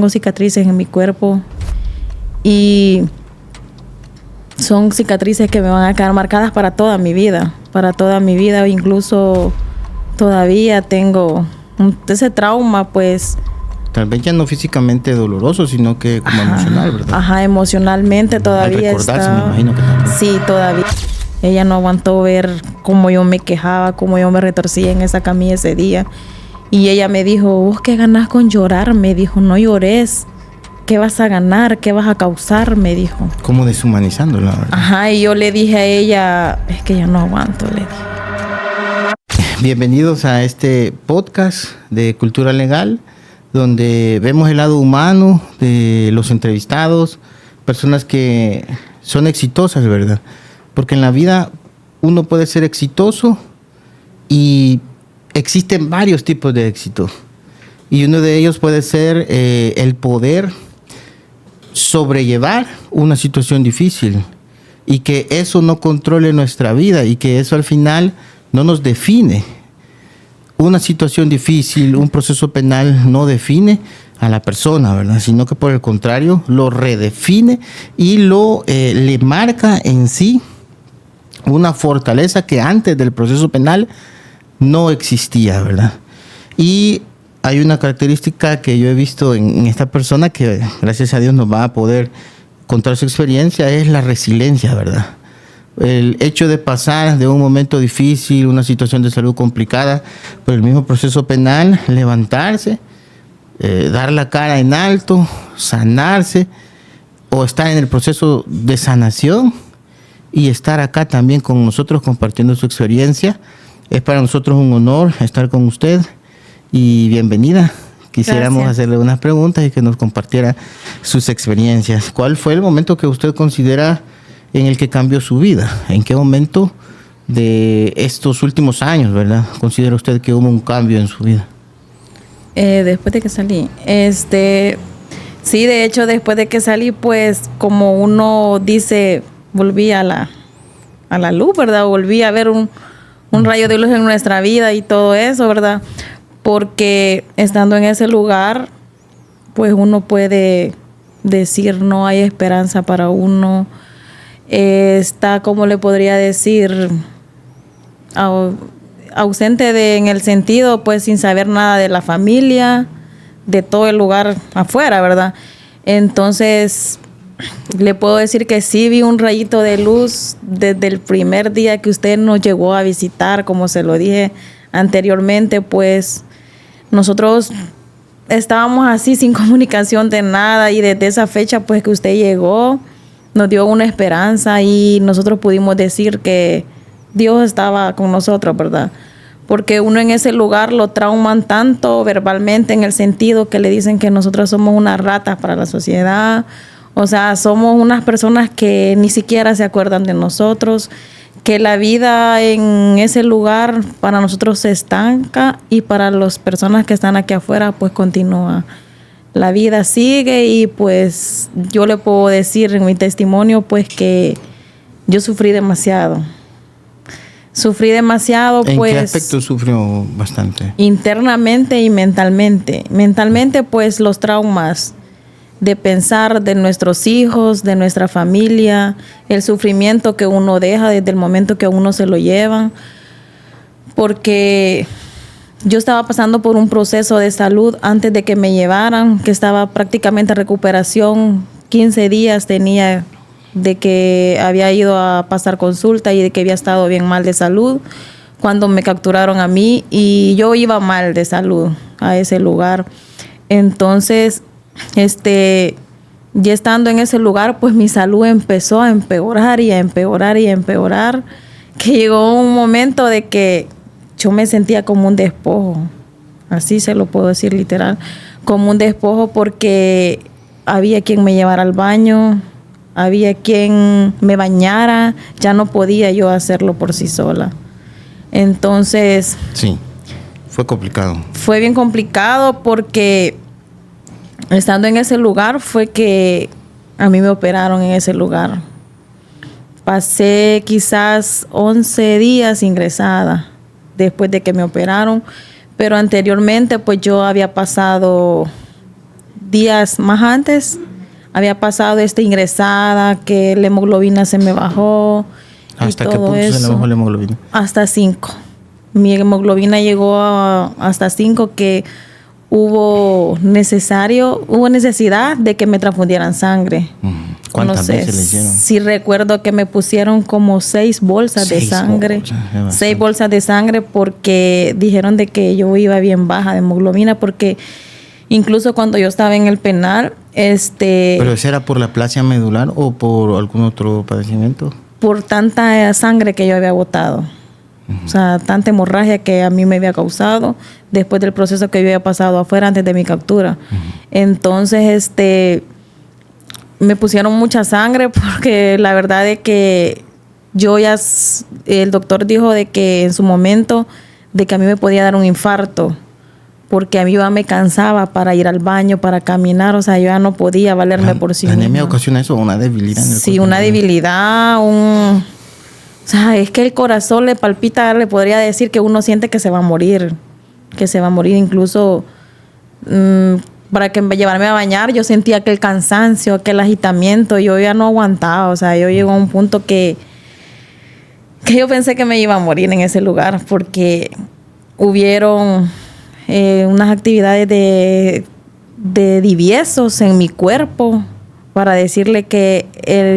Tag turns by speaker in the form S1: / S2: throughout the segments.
S1: Tengo cicatrices en mi cuerpo y son cicatrices que me van a quedar marcadas para toda mi vida, incluso todavía tengo ese trauma, pues.
S2: Tal vez ya no físicamente doloroso, sino que como emocional, ¿verdad?
S1: Ajá, emocionalmente todavía
S2: al recordarse,
S1: está.
S2: Me imagino que también.
S1: Sí, todavía. Ella no aguantó ver cómo yo me quejaba, cómo yo me retorcía en esa camilla ese día. Y ella me dijo, ¿vos qué ganás con llorar? Me dijo, no llores. ¿Qué vas a ganar? ¿Qué vas a causar? Me dijo.
S2: Como deshumanizándola, ¿verdad?
S1: Ajá, y yo le dije a ella, es que ya no aguanto, le dije.
S2: Bienvenidos a este podcast de Cultura Legal, donde vemos el lado humano de los entrevistados, personas que son exitosas, ¿verdad? Porque en la vida uno puede ser exitoso y existen varios tipos de éxito. Y uno de ellos puede ser el poder sobrellevar una situación difícil y que eso no controle nuestra vida y que eso al final no nos define. Una situación difícil, un proceso penal no define a la persona, ¿verdad? Sino que por el contrario lo redefine y le marca en sí una fortaleza que antes del proceso penal no existía, ¿verdad? Y hay una característica que yo he visto en esta persona que gracias a Dios nos va a poder contar su experiencia, es la resiliencia, ¿verdad? El hecho de pasar de un momento difícil, una situación de salud complicada, por el mismo proceso penal, levantarse, dar la cara en alto, sanarse, o estar en el proceso de sanación y estar acá también con nosotros compartiendo su experiencia. Es para nosotros un honor estar con usted y bienvenida. Quisiéramos hacerle unas preguntas y que nos compartiera sus experiencias. ¿Cuál fue el momento que usted considera en el que cambió su vida? ¿En qué momento de estos últimos años, verdad, considera usted que hubo un cambio en su vida?
S1: Después de que salí, sí, de hecho, después de que salí, pues, como uno dice, volví a la luz, ¿verdad? Volví a ver un rayo de luz en nuestra vida y todo eso, ¿verdad? Porque estando en ese lugar, pues uno puede decir, no hay esperanza para uno. Está, como le podría decir, ausente en el sentido, pues sin saber nada de la familia, de todo el lugar afuera, ¿verdad? Entonces, le puedo decir que sí vi un rayito de luz desde el primer día que usted nos llegó a visitar, como se lo dije anteriormente, pues nosotros estábamos así sin comunicación de nada y desde esa fecha pues que usted llegó nos dio una esperanza y nosotros pudimos decir que Dios estaba con nosotros, ¿verdad? Porque uno en ese lugar lo trauman tanto verbalmente en el sentido que le dicen que nosotros somos unas ratas para la sociedad, o sea, somos unas personas que ni siquiera se acuerdan de nosotros, que la vida en ese lugar para nosotros se estanca y para las personas que están aquí afuera pues continúa. La vida sigue y pues yo le puedo decir en mi testimonio pues que yo sufrí demasiado. Sufrí demasiado,
S2: ¿En
S1: pues...
S2: qué aspecto sufrió bastante?
S1: Internamente y mentalmente. Mentalmente pues los traumas de pensar de nuestros hijos, de nuestra familia, el sufrimiento que uno deja desde el momento que a uno se lo llevan, porque yo estaba pasando por un proceso de salud antes de que me llevaran, que estaba prácticamente en recuperación, 15 días tenía de que había ido a pasar consulta y de que había estado bien mal de salud cuando me capturaron a mí y yo iba mal de salud a ese lugar. Entonces, ya estando en ese lugar, pues mi salud empezó a empeorar y a empeorar y a empeorar, que llegó un momento de que yo me sentía como un despojo, así se lo puedo decir literal, como un despojo porque había quien me llevara al baño, había quien me bañara, ya no podía yo hacerlo por sí sola. Entonces...
S2: Sí, fue complicado.
S1: Fue bien complicado porque estando en ese lugar fue que a mí me operaron en ese lugar. Pasé quizás 11 días ingresada después de que me operaron, pero anteriormente pues yo había pasado días más antes había pasado ingresada, que la hemoglobina se me bajó.
S2: ¿Hasta
S1: y
S2: qué
S1: todo
S2: punto
S1: eso.
S2: se le bajó la hemoglobina?
S1: Hasta 5. Mi hemoglobina llegó hasta 5, que hubo necesidad de que me transfundieran sangre.
S2: ¿Cuántas veces le hicieron?
S1: Sí recuerdo que me pusieron como 6 bolsas de sangre. 6 bolsas de sangre, porque dijeron de que yo iba bien baja de hemoglobina, porque incluso cuando yo estaba en el penal,
S2: ¿Pero ese era por la aplasia medular o por algún otro padecimiento?
S1: Por tanta sangre que yo había botado. O sea, tanta hemorragia que a mí me había causado después del proceso que yo había pasado afuera antes de mi captura. Entonces, me pusieron mucha sangre, porque la verdad es que el doctor dijo de que en su momento de que a mí me podía dar un infarto, porque a mí ya me cansaba para ir al baño, para caminar. O sea, yo ya no podía valerme por sí misma.
S2: ¿La anemia ocasiona eso? ¿Una debilidad en el
S1: Sí,
S2: cuerpo?
S1: una debilidad, o sea, es que el corazón le palpita, le podría decir que uno siente que se va a morir. Incluso para que llevarme a bañar, yo sentía aquel cansancio, aquel agitamiento, yo ya no aguantaba. O sea, yo llego a un punto que yo pensé que me iba a morir en ese lugar, porque hubieron unas actividades de diviesos en mi cuerpo, para decirle que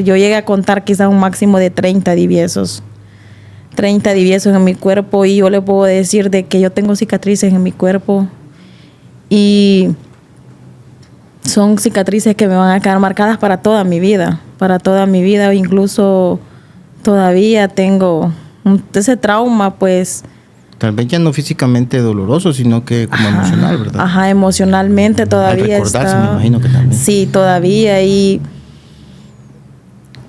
S1: yo llegué a contar quizás un máximo de 30 diviesos. 30 diviesos en mi cuerpo, y yo le puedo decir de que yo tengo cicatrices en mi cuerpo, y son cicatrices que me van a quedar marcadas para toda mi vida, incluso todavía tengo ese trauma, pues.
S2: Tal vez ya no físicamente doloroso, sino que como emocional, ¿verdad?
S1: Ajá, emocionalmente todavía
S2: Al recordarse,
S1: está.
S2: me imagino que también.
S1: Sí, todavía. Y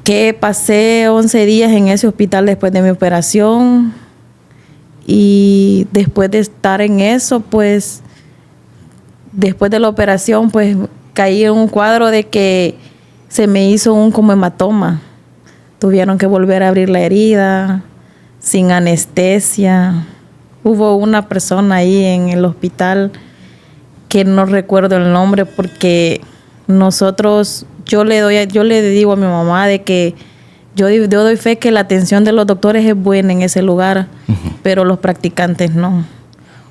S1: que pasé 11 días en ese hospital después de mi operación. Y después de estar en eso, pues, después de la operación, pues, caí en un cuadro de que se me hizo un como hematoma. Tuvieron que volver a abrir la herida, sin anestesia. Hubo una persona ahí en el hospital, que no recuerdo el nombre, porque yo le digo a mi mamá de que yo doy fe que la atención de los doctores es buena en ese lugar, pero los practicantes no.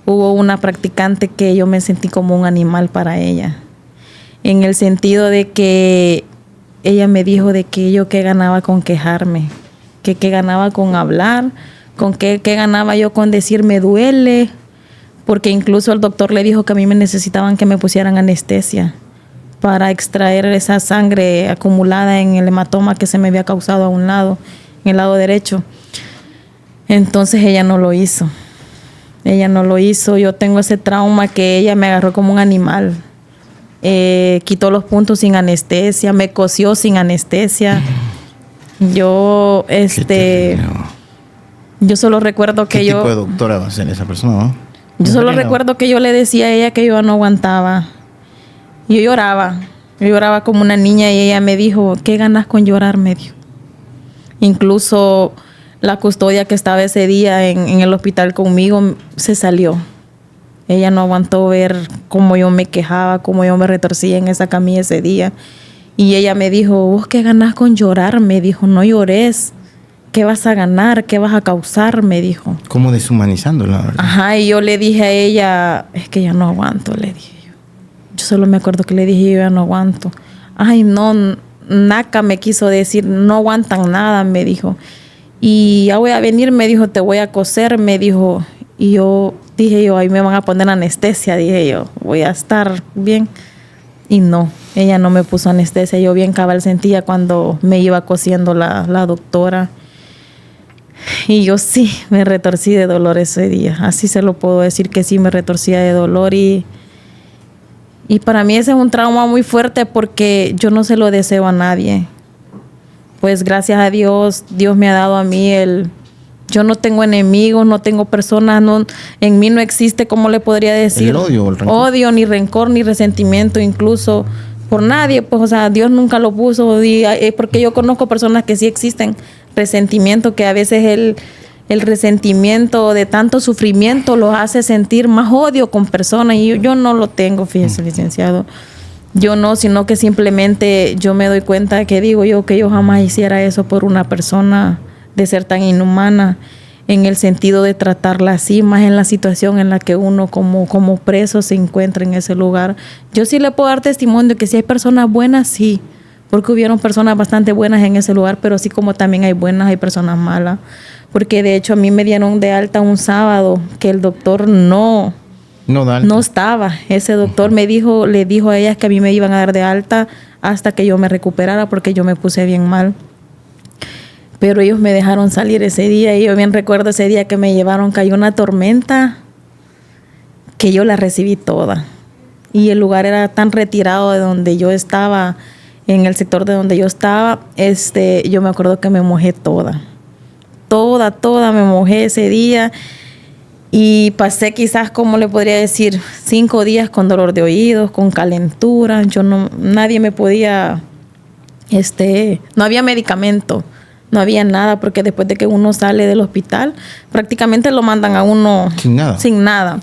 S1: Hubo una practicante que yo me sentí como un animal para ella, en el sentido de que ella me dijo de que yo qué ganaba con quejarme, que qué ganaba con hablar, con qué ganaba yo con decir me duele, porque incluso el doctor le dijo que a mí me necesitaban que me pusieran anestesia para extraer esa sangre acumulada en el hematoma que se me había causado a un lado, en el lado derecho. Entonces ella no lo hizo. Yo tengo ese trauma, que ella me agarró como un animal. Quitó los puntos sin anestesia, me cosió sin anestesia. Yo solo recuerdo que
S2: ¿Qué tipo de doctora va a ser esa persona, no?
S1: Yo solo recuerdo que yo le decía a ella que yo no aguantaba. Yo lloraba como una niña, y ella me dijo, ¿qué ganas con llorar? Me dijo. Incluso la custodia que estaba ese día en el hospital conmigo se salió. Ella no aguantó ver cómo yo me quejaba, cómo yo me retorcía en esa camilla ese día. Y ella me dijo, ¿vos qué ganás con llorar? Me dijo, no llores. ¿Qué vas a ganar? ¿Qué vas a causar? Me dijo.
S2: Como deshumanizándola, ¿verdad?
S1: Ajá, y yo le dije a ella, es que ya no aguanto, le dije yo. Yo solo me acuerdo que le dije, yo ya no aguanto. Ay, no, Naca me quiso decir, no aguantan nada, me dijo. Y ya voy a venir, me dijo, te voy a coser, me dijo. Y yo dije ahí me van a poner anestesia, dije yo, voy a estar bien. Y no, ella no me puso anestesia. Yo bien cabal sentía cuando me iba cosiendo la doctora. Y yo sí me retorcí de dolor ese día. Así se lo puedo decir, que sí me retorcía de dolor. Y para mí ese es un trauma muy fuerte, porque yo no se lo deseo a nadie. Pues gracias a Dios, Dios me ha dado a mí yo no tengo enemigos, no tengo personas, en mí no existe, ¿cómo le podría decir?
S2: El odio o el rencor.
S1: Odio, ni rencor, ni resentimiento, incluso por nadie. Pues, o sea, Dios nunca lo puso. Porque yo conozco personas que sí existen resentimiento, que a veces el resentimiento de tanto sufrimiento los hace sentir más odio con personas. Y yo no lo tengo, fíjese, licenciado. Yo no, sino que simplemente yo me doy cuenta que digo yo que yo jamás hiciera eso por una persona, de ser tan inhumana, en el sentido de tratarla así, más en la situación en la que uno como preso se encuentra en ese lugar. Yo sí le puedo dar testimonio de que si hay personas buenas, sí, porque hubieron personas bastante buenas en ese lugar, pero así como también hay buenas, hay personas malas. Porque de hecho a mí me dieron de alta un sábado que el doctor no estaba. Ese doctor le dijo a ellas que a mí me iban a dar de alta hasta que yo me recuperara porque yo me puse bien mal. Pero ellos me dejaron salir ese día y yo bien recuerdo ese día que me llevaron, cayó una tormenta que yo la recibí toda. Y el lugar era tan retirado de donde yo estaba, en el sector de donde yo estaba, yo me acuerdo que me mojé toda me mojé ese día. Y pasé quizás, como le podría decir, 5 días con dolor de oídos, con calentura. Nadie me podía, no había medicamento, no había nada, porque después de que uno sale del hospital, prácticamente lo mandan a uno sin nada.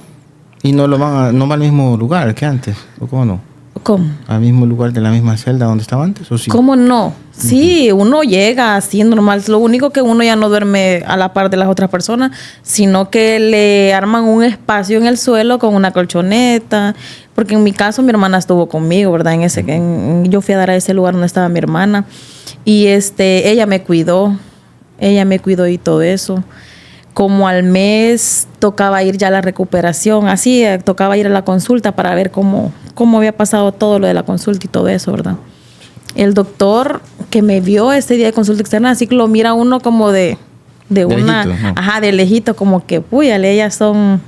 S2: ¿Y no va al mismo lugar que antes? ¿O cómo no?
S1: ¿Cómo?
S2: ¿Al mismo lugar de la misma celda donde estaba antes? ¿O sí?
S1: ¿Cómo no? Sí, uno llega así normal. Lo único que uno ya no duerme a la par de las otras personas, sino que le arman un espacio en el suelo con una colchoneta. Porque en mi caso mi hermana estuvo conmigo, ¿verdad? Yo fui a dar a ese lugar donde estaba mi hermana. Y ella me cuidó y todo eso. Como al mes tocaba ir ya a la recuperación, así tocaba ir a la consulta para ver cómo había pasado todo lo de la consulta y todo eso, ¿verdad? El doctor que me vio ese día de consulta externa, así que lo mira uno como de una, lejito, ¿no? Ajá, de lejito, como que, púyale, ellas son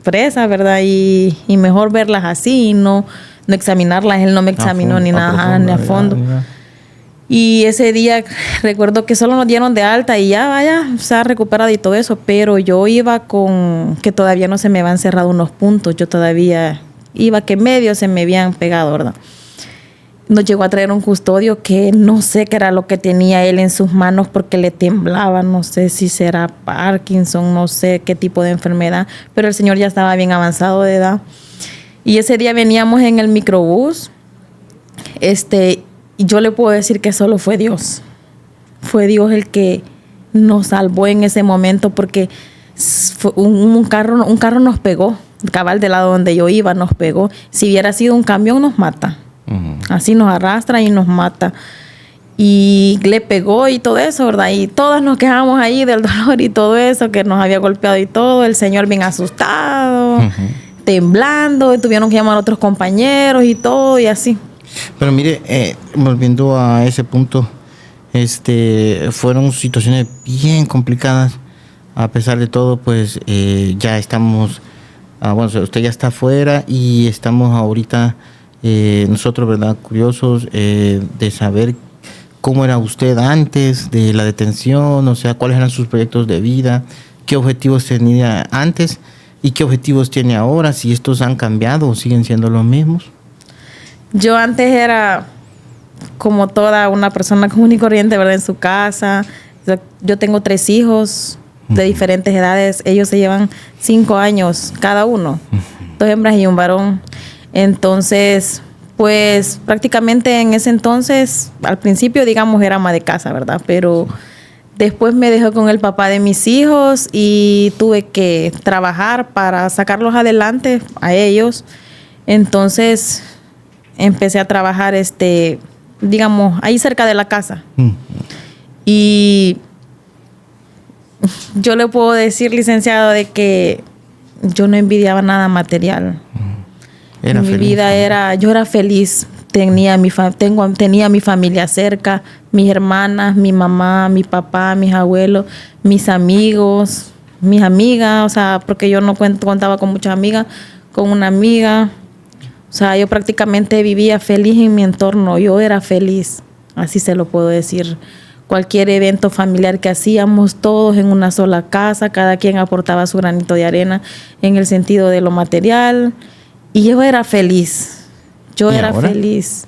S1: presas, ¿verdad? Y mejor verlas así y no examinarlas. Él no me examinó ni nada, ni a fondo. Y ese día recuerdo que solo nos dieron de alta y ya vaya, se ha recuperado y todo eso, pero yo iba con que todavía no se me habían cerrado unos puntos, yo todavía iba que medio se me habían pegado, ¿verdad? Nos llegó a traer un custodio que no sé qué era lo que tenía él en sus manos porque le temblaba, no sé si será Parkinson, no sé qué tipo de enfermedad, pero el señor ya estaba bien avanzado de edad. Y ese día veníamos en el microbús, y yo le puedo decir que solo fue Dios. Fue Dios el que nos salvó en ese momento porque un carro nos pegó. El cabal del lado donde yo iba nos pegó. Si hubiera sido un camión nos mata. Uh-huh. Así nos arrastra y nos mata. Y le pegó y todo eso, ¿verdad? Y todos nos quejamos ahí del dolor y todo eso, que nos había golpeado y todo. El señor bien asustado, uh-huh, temblando. Y tuvieron que llamar a otros compañeros y todo y así.
S2: Pero mire, volviendo a ese punto, fueron situaciones bien complicadas. A pesar de todo, pues ya estamos, bueno, usted ya está afuera y estamos ahorita nosotros, ¿verdad?, curiosos de saber cómo era usted antes de la detención, o sea, cuáles eran sus proyectos de vida, qué objetivos tenía antes y qué objetivos tiene ahora, si estos han cambiado o siguen siendo los mismos.
S1: Yo antes era como toda una persona común y corriente, ¿verdad? En su casa. Yo tengo 3 hijos de diferentes edades. Ellos se llevan 5 años cada uno. 2 hembras y un varón. Entonces, pues prácticamente en ese entonces, al principio, digamos, era ama de casa, ¿verdad? Pero después me dejó con el papá de mis hijos y tuve que trabajar para sacarlos adelante a ellos. Entonces empecé a trabajar, digamos, ahí cerca de la casa. Y yo le puedo decir, licenciado, de que yo no envidiaba nada material. En mi vida yo era feliz. Tenía mi familia cerca, mis hermanas, mi mamá, mi papá, mis abuelos, mis amigos, mis amigas, o sea, porque yo no contaba con muchas amigas, con una amiga. O sea, yo prácticamente vivía feliz en mi entorno. Yo era feliz, así se lo puedo decir. Cualquier evento familiar que hacíamos, todos en una sola casa, cada quien aportaba su granito de arena en el sentido de lo material. Y yo era feliz. Yo era feliz.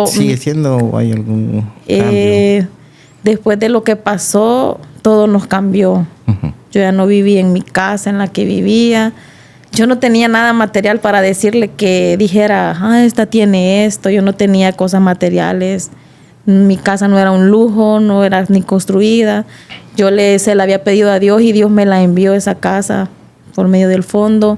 S2: ¿Sigue siendo o hay algún cambio?
S1: Después de lo que pasó, todo nos cambió. Uh-huh. Yo ya no viví en mi casa en la que vivía. yo no tenía nada material para decirle que dijera, esta tiene esto. Yo no tenía cosas materiales. Mi casa no era un lujo, no era ni construida. Se la había pedido a Dios y Dios me la envió esa casa por medio del fondo.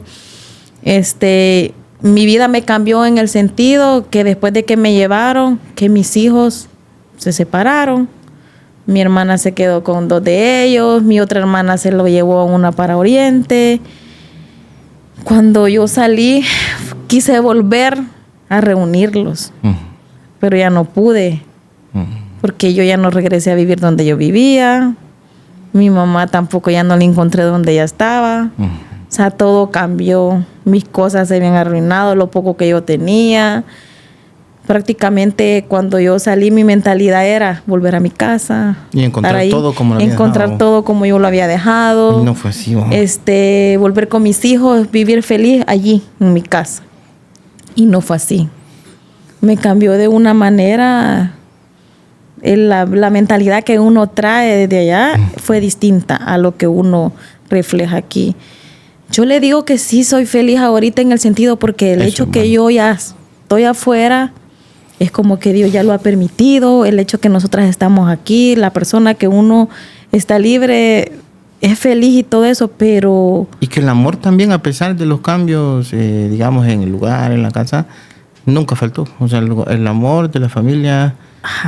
S1: Mi vida me cambió en el sentido que después de que me llevaron, que mis hijos se separaron. Mi hermana se quedó con 2 de ellos, mi otra hermana se lo llevó una para Oriente. Cuando yo salí, quise volver a reunirlos, pero ya no pude, porque yo ya no regresé a vivir donde yo vivía. Mi mamá tampoco, ya no la encontré donde ella estaba. O sea, todo cambió. Mis cosas se habían arruinado, lo poco que yo tenía. Prácticamente cuando yo salí, mi mentalidad era volver a mi casa.
S2: Y encontrar todo como lo había
S1: encontrar todo como yo lo había dejado.
S2: Y no fue así.
S1: Volver con mis hijos, vivir feliz allí, en mi casa. Y no fue así. Me cambió de una manera. La mentalidad que uno trae desde allá fue distinta a lo que uno refleja aquí. Yo le digo que sí soy feliz ahorita en el sentido porque el hecho que yo ya estoy afuera es como que Dios ya lo ha permitido. El hecho que nosotras estamos aquí, la persona que uno está libre es feliz y todo eso, pero...
S2: Y que el amor también, a pesar de los cambios, digamos, en el lugar, en la casa, nunca faltó. O sea, el amor de la familia...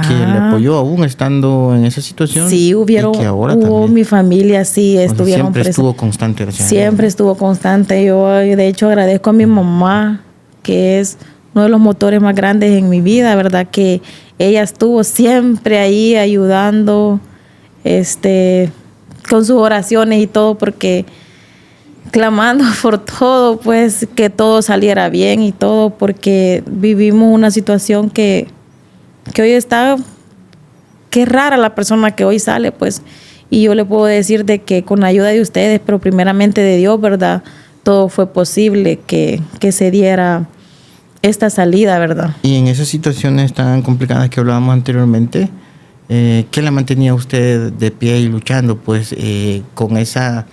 S2: que le apoyó aún estando en esa situación.
S1: Sí, hubo mi familia, sí, estuvieron
S2: siempre estuvo constante.
S1: Siempre estuvo constante. Yo, de hecho, agradezco a mi mamá, que es uno de los motores más grandes en mi vida, ¿verdad? Que ella estuvo siempre ahí ayudando, con sus oraciones y todo, porque clamando por todo, pues, que todo saliera bien y todo, porque vivimos una situación que hoy está, qué rara la persona que hoy sale, pues. Y yo le puedo decir de que con la ayuda de ustedes, pero primeramente de Dios, ¿verdad? Todo fue posible que se diera esta salida, ¿verdad?
S2: Y en esas situaciones tan complicadas que hablábamos anteriormente, ¿qué la mantenía usted de pie y luchando? Pues con esa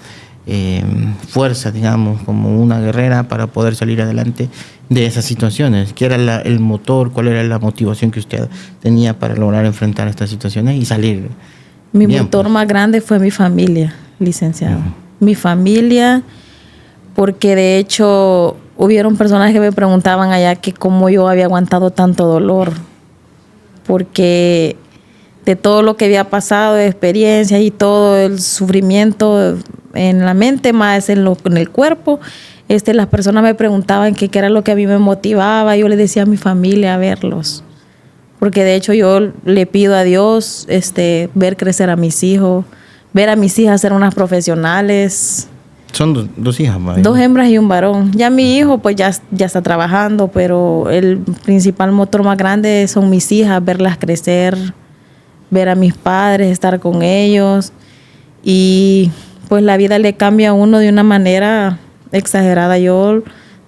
S2: fuerza, digamos, como una guerrera para poder salir adelante de esas situaciones. ¿Qué era el motor? ¿Cuál era la motivación que usted tenía para lograr enfrentar estas situaciones y salir?
S1: Mi motor más grande fue mi familia, licenciado. Mi familia, porque de hecho hubieron personas que me preguntaban allá que cómo yo había aguantado tanto dolor, porque de todo lo que había pasado, de experiencias y todo el sufrimiento en la mente, más en el cuerpo, las personas me preguntaban qué era lo que a mí me motivaba. Yo le decía a mi familia a verlos, porque de hecho yo le pido a Dios ver crecer a mis hijos, ver a mis hijas ser unas profesionales.
S2: Son dos hijas, ¿vale?
S1: 2 hembras y un varón. Ya mi hijo pues ya está trabajando, pero el principal motor más grande son mis hijas, verlas crecer, ver a mis padres, estar con ellos. Y pues la vida le cambia a uno de una manera exagerada. Yo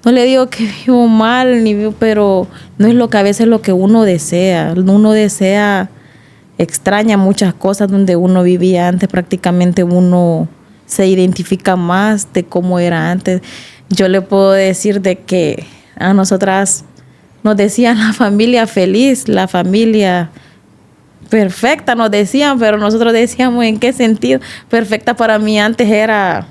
S1: no le digo que vivo mal, pero no es lo que a veces lo que uno desea. Uno extraña muchas cosas donde uno vivía antes. Prácticamente uno se identifica más de cómo era antes. Yo le puedo decir de que a nosotras nos decían la familia feliz, la familia perfecta, nos decían, pero nosotros decíamos en qué sentido. Perfecta para mí antes era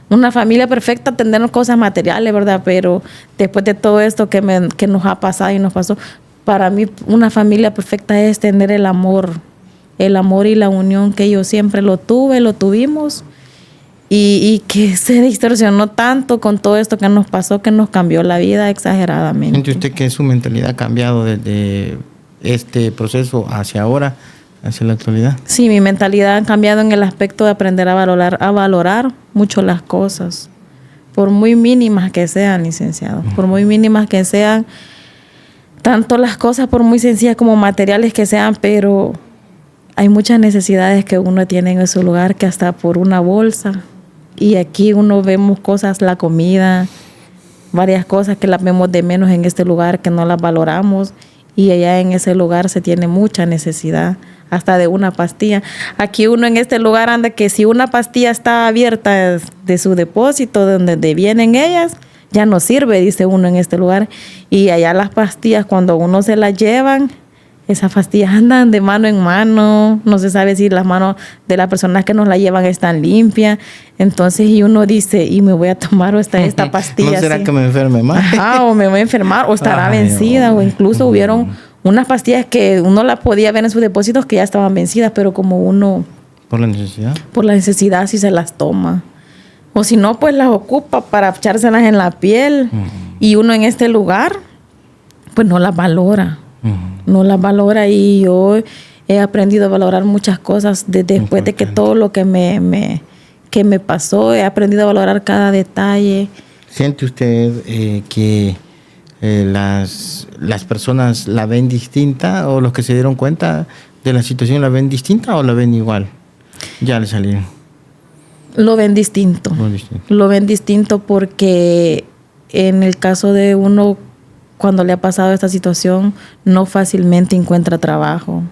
S1: una familia perfecta, tener cosas materiales, ¿verdad? Pero después de todo esto que nos ha pasado y nos pasó, para mí una familia perfecta es tener el amor y la unión que yo siempre lo tuvimos y que se distorsionó tanto con todo esto que nos pasó, que nos cambió la vida exageradamente.
S2: ¿Siente usted que su mentalidad ha cambiado desde este proceso hacia ahora, hacia la actualidad?
S1: Sí, mi mentalidad ha cambiado en el aspecto de aprender a valorar mucho las cosas, por muy mínimas que sean, licenciado, por muy mínimas que sean, tanto las cosas por muy sencillas como materiales que sean, pero hay muchas necesidades que uno tiene en su lugar que hasta por una bolsa, y aquí uno vemos cosas, la comida, varias cosas que las vemos de menos en este lugar, que no las valoramos, y allá en ese lugar se tiene mucha necesidad, hasta de una pastilla. Aquí uno en este lugar anda que si una pastilla está abierta de su depósito, de donde vienen ellas, ya no sirve, dice uno en este lugar. Y allá las pastillas, cuando uno se las llevan, esas pastillas andan de mano en mano, no se sabe si las manos de las personas que nos la llevan están limpias. Entonces, y uno dice, y me voy a tomar esta pastilla.
S2: ¿No será
S1: así?
S2: que me enferme más?
S1: Ajá, o me voy a enfermar, o estará vencida, o incluso hubieron unas pastillas que uno las podía ver en sus depósitos que ya estaban vencidas, pero como uno...
S2: ¿Por la necesidad?
S1: Por la necesidad, si se las toma. O si no, pues las ocupa para echárselas en la piel. Y uno en este lugar, pues no las valora. No las valora, y yo he aprendido a valorar muchas cosas después de que todo lo que me pasó, he aprendido a valorar cada detalle.
S2: ¿Siente usted que las personas la ven distinta, o los que se dieron cuenta de la situación la ven distinta o la ven igual? Ya le salieron.
S1: Lo ven distinto. Lo ven distinto porque en el caso de uno, cuando le ha pasado esta situación, no fácilmente encuentra trabajo.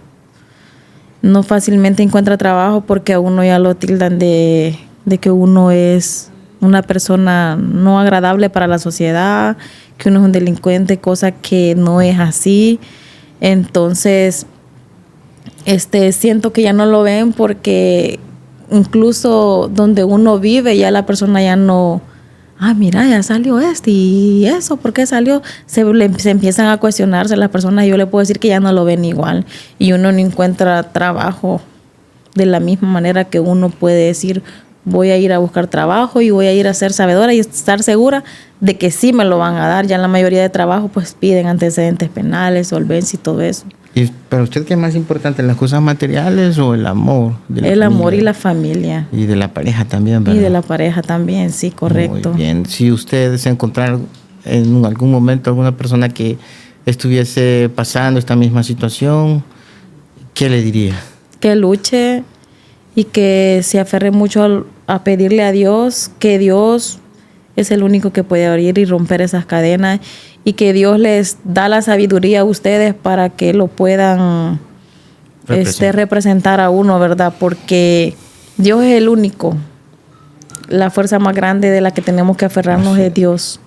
S1: No fácilmente encuentra trabajo porque a uno ya lo tildan de que uno es una persona no agradable para la sociedad, que uno es un delincuente, cosa que no es así. Entonces, siento que ya no lo ven porque incluso donde uno vive, ya la persona ya no... mira, ya salió y eso, ¿por qué salió? Se empiezan a cuestionarse las personas, y yo le puedo decir que ya no lo ven igual, y uno no encuentra trabajo de la misma manera que uno puede decir, voy a ir a buscar trabajo y voy a ir a ser sabedora y estar segura de que sí me lo van a dar. Ya en la mayoría de trabajos pues piden antecedentes penales, solvencia y todo eso.
S2: ¿Y para usted qué es más importante, las cosas materiales o el amor?
S1: El amor y la familia.
S2: Y de la pareja también, ¿verdad?
S1: Y de la pareja también, sí, correcto.
S2: Muy bien. Si usted se encontrara en algún momento alguna persona que estuviese pasando esta misma situación, ¿qué le diría? Que
S1: luche y que se aferre mucho a pedirle a Dios, que Dios es el único que puede abrir y romper esas cadenas, y que Dios les da la sabiduría a ustedes para que lo puedan representar a uno, ¿verdad? Porque Dios es el único. La fuerza más grande de la que tenemos que aferrarnos es Dios,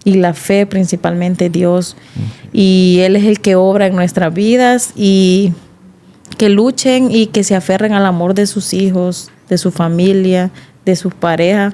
S1: y la fe principalmente Dios. Y Él es el que obra en nuestras vidas, y que luchen y que se aferren al amor de sus hijos, de su familia, de sus parejas,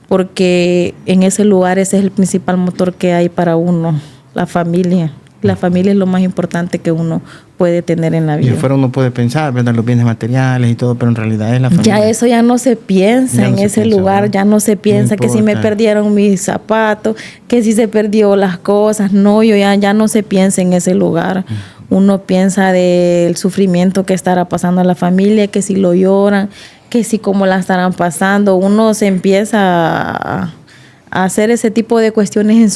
S1: porque en ese lugar ese es el principal motor que hay para uno, la familia. La familia es lo más importante que uno puede tener en la vida.
S2: Y afuera uno puede pensar, ¿verdad?, los bienes materiales y todo, pero en realidad es la familia.
S1: Ya eso ya no se piensa en ese lugar, ¿verdad? Ya no se piensa que si me perdieron mis zapatos, que si se perdió las cosas. No, ya no se piensa en ese lugar. Uno piensa del sufrimiento que estará pasando a la familia, que si lo lloran, que si cómo la estarán pasando. Uno se empieza a hacer ese tipo de cuestiones en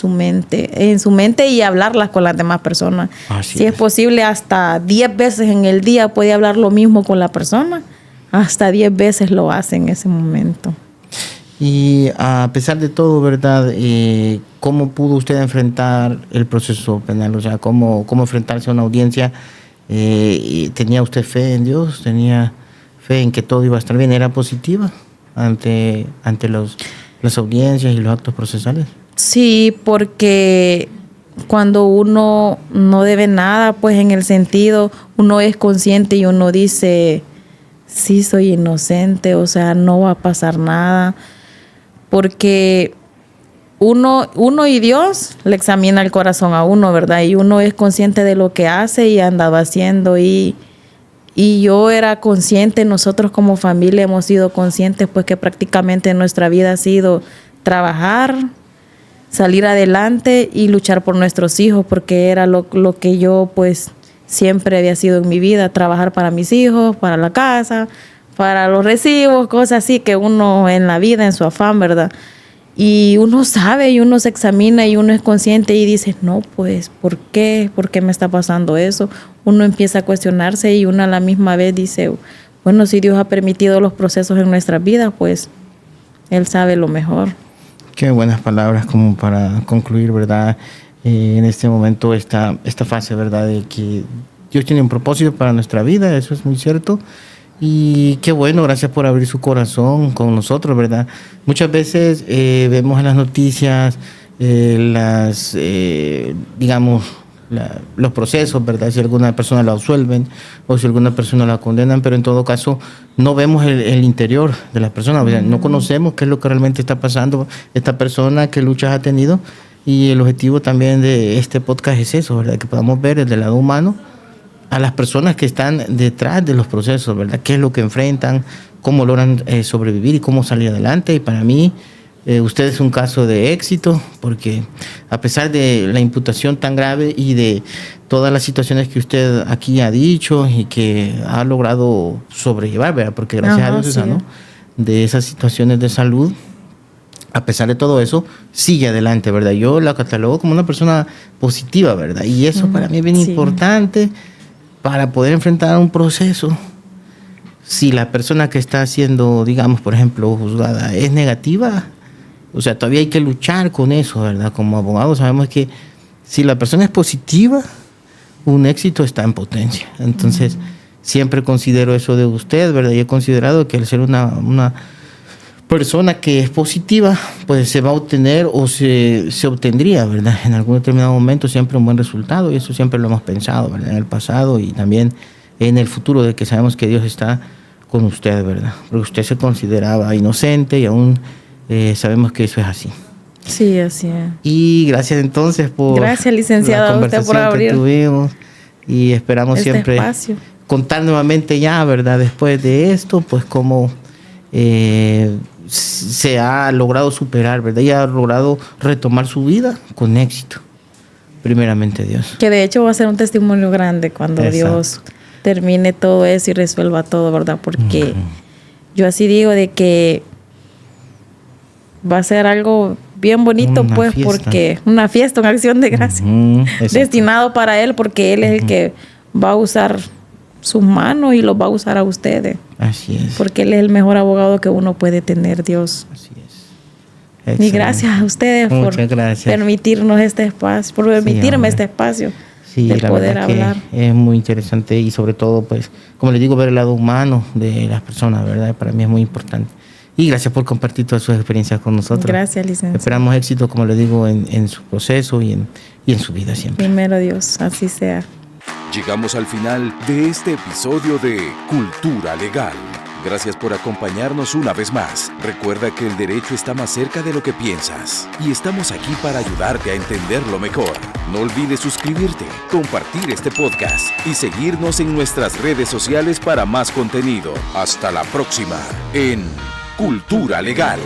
S1: su mente y hablarlas con las demás personas. Si es posible, hasta 10 veces en el día puede hablar lo mismo con la persona. Hasta 10 veces lo hace en ese momento.
S2: Y a pesar de todo, ¿verdad? ¿Cómo pudo usted enfrentar el proceso penal? O sea, ¿cómo enfrentarse a una audiencia? ¿Tenía usted fe en Dios? ¿Tenía fe en que todo iba a estar bien? ¿Era positiva ante las audiencias y los actos procesales?
S1: Sí, porque cuando uno no debe nada, pues en el sentido, uno es consciente y uno dice, sí, soy inocente, o sea, no va a pasar nada. Porque uno y Dios le examina el corazón a uno, ¿verdad? Y uno es consciente de lo que hace y ha andado haciendo. Y yo era consciente, nosotros como familia hemos sido conscientes, pues que prácticamente nuestra vida ha sido trabajar, salir adelante y luchar por nuestros hijos, porque era lo que yo pues siempre había sido en mi vida, trabajar para mis hijos, para la casa, para los recibos, cosas así que uno en la vida, en su afán, ¿verdad? Y uno sabe y uno se examina y uno es consciente y dice, no, pues, ¿por qué? ¿Por qué me está pasando eso? Uno empieza a cuestionarse y uno a la misma vez dice, bueno, si Dios ha permitido los procesos en nuestras vidas, pues Él sabe lo mejor.
S2: Qué buenas palabras como para concluir, ¿verdad? En este momento esta fase, ¿verdad? De que Dios tiene un propósito para nuestra vida, eso es muy cierto. Y qué bueno, gracias por abrir su corazón con nosotros, ¿verdad? Muchas veces vemos en las noticias digamos, los procesos, ¿verdad? Si alguna persona la absuelven o si alguna persona la condenan, pero en todo caso no vemos el interior de la persona, ¿verdad? No conocemos qué es lo que realmente está pasando esta persona, qué luchas ha tenido, y el objetivo también de este podcast es eso, ¿verdad? Que podamos ver desde el lado humano a las personas que están detrás de los procesos, ¿verdad? Qué es lo que enfrentan, cómo logran sobrevivir y cómo salir adelante. Y para mí, usted es un caso de éxito, porque a pesar de la imputación tan grave y de todas las situaciones que usted aquí ha dicho y que ha logrado sobrellevar, ¿verdad? Porque gracias a Dios se sanó de esas situaciones de salud, a pesar de todo eso, sigue adelante, ¿verdad? Yo la catalogo como una persona positiva, ¿verdad? Y eso para mí es bien importante para poder enfrentar un proceso. Si la persona que está siendo, digamos, por ejemplo, juzgada es negativa, o sea, todavía hay que luchar con eso, ¿verdad? Como abogados sabemos que si la persona es positiva, un éxito está en potencia. Entonces, siempre considero eso de usted, ¿verdad? Y he considerado que al ser una persona que es positiva, pues se va a obtener o se obtendría, ¿verdad? En algún determinado momento siempre un buen resultado, y eso siempre lo hemos pensado, ¿verdad? En el pasado y también en el futuro, de que sabemos que Dios está con usted, ¿verdad? Porque usted se consideraba inocente y aún sabemos que eso es así.
S1: Sí, así es.
S2: Y gracias entonces por
S1: licenciado,
S2: la conversación
S1: usted por abrir
S2: que tuvimos, y esperamos siempre
S1: espacio.
S2: Contar nuevamente ya, ¿verdad? Después de esto, pues cómo se ha logrado superar, ¿verdad? Y ha logrado retomar su vida con éxito. Primeramente Dios.
S1: Que de hecho va a ser un testimonio grande cuando Dios termine todo eso y resuelva todo, ¿verdad? Porque yo así digo de que va a ser algo bien bonito, pues, fiesta. Porque una fiesta, una acción de gracia, destinado para Él, porque Él es el que va a usar sus manos y los va a usar a ustedes.
S2: Así es.
S1: Porque Él es el mejor abogado que uno puede tener, Dios.
S2: Así es. Excelente.
S1: Y gracias a ustedes por permitirnos este espacio, por permitirme este espacio.
S2: Sí,
S1: del poder hablar.
S2: Es muy interesante, y sobre todo, pues, como les digo, ver el lado humano de las personas, ¿verdad? Para mí es muy importante. Y gracias por compartir todas sus experiencias con nosotros.
S1: Gracias, licenciado.
S2: Esperamos éxito, como les digo, en su proceso y en su vida siempre.
S1: Primero Dios, así sea.
S3: Llegamos al final de este episodio de Cultura Legal. Gracias por acompañarnos una vez más. Recuerda que el derecho está más cerca de lo que piensas, y estamos aquí para ayudarte a entenderlo mejor. No olvides suscribirte, compartir este podcast y seguirnos en nuestras redes sociales para más contenido. Hasta la próxima en Cultura Legal.